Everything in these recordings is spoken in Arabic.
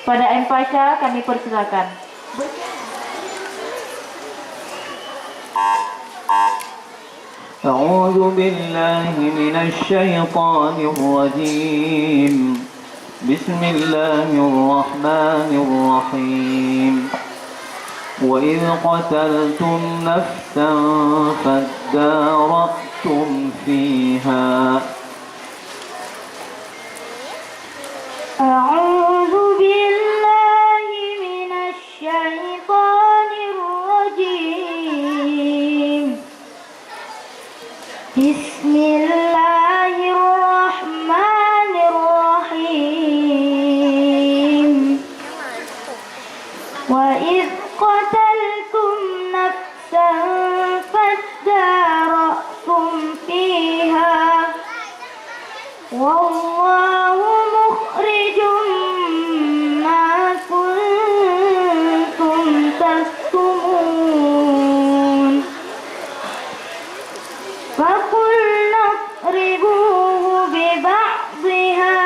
Pada M-Pasha kami persilakan. أعوذ بالله من الشيطان الرجيم بسم الله الرحمن الرحيم وإذ قتلتم نفسا فادارأتم فيها أعوذ بالله من الشيطان الرجيم بسم الله الرحمن الرحيم وإذ قتلتم نفسا فادارأتم فيها والله مخرج ما كنتم تكتمون فقلنا اضربوه ببعضها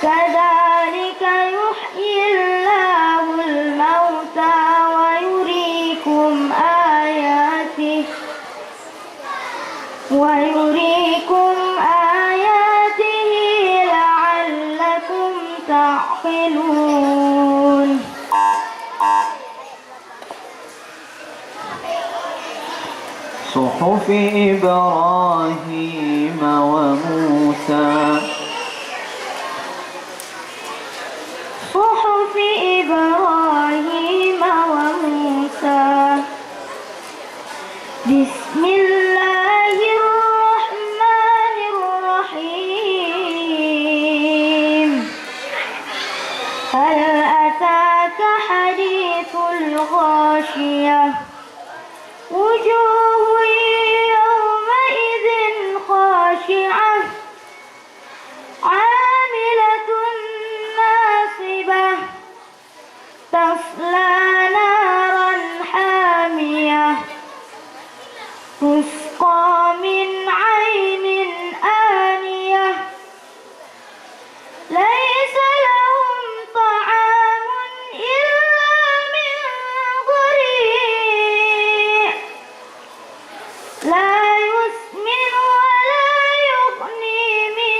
كذلك يحيي الله الموتى ويريكم آياته لعلكم تعقلون صحف إبراهيم وموسى صحف إبراهيم وموسى بسم الله الرحمن الرحيم هل أتاك حديث الغاشية وجوه يومئذ خاشعة عاملة ناصبة تصلى نارا حامية تسقى من عين آنية ليس لهم طعام إلا من ضريع لا يسمن ولا يغني من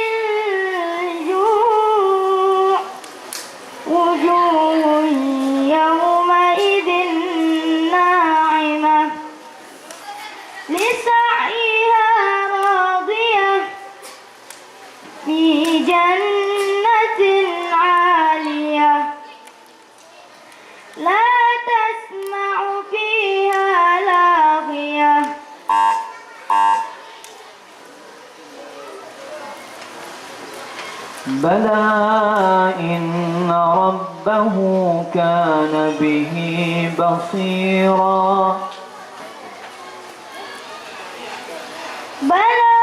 جوع وجوه يومئذ ناعمة لسعيها راضية في جنة عالية لا تسمع فيها لاغية بلى إن ربه كان به بصيرا بلى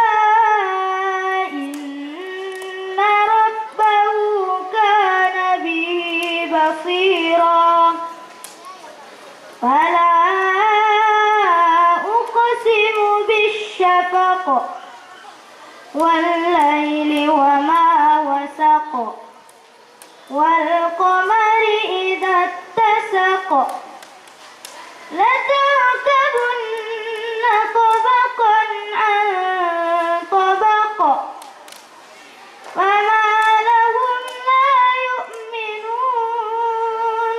إن ربه كان به بصيرا فلا أقسم بالشفق والليل وما وسق والقمر إذا اتسق لتركبن طبقا عن طبق فما لهم لا يؤمنون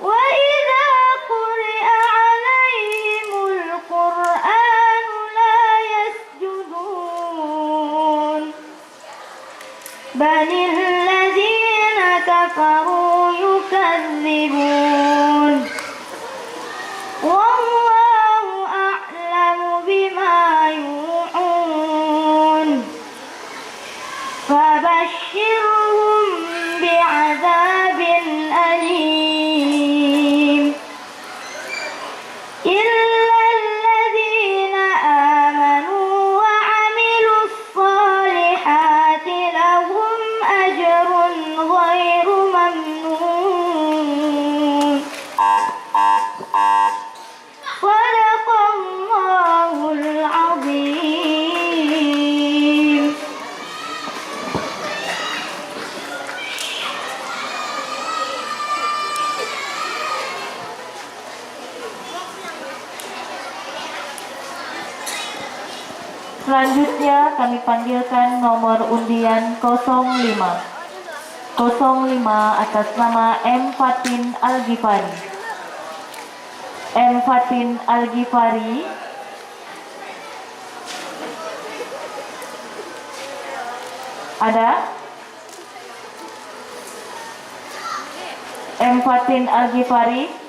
وإذا قرئ عليهم القرآن لا يسجدون بل الذين كفروا يكذبون والله أعلم بما يوعون فبشرهم بعذاب أليم إلا الذين آمنوا وعملوا الصالحات لهم أجر غير ممنون Selanjutnya kami panggilkan nomor undian 05. 05 atas nama M. Fatin Al-Ghifari. M. Fatin Al-Ghifari ada? M. Fatin Al-Ghifari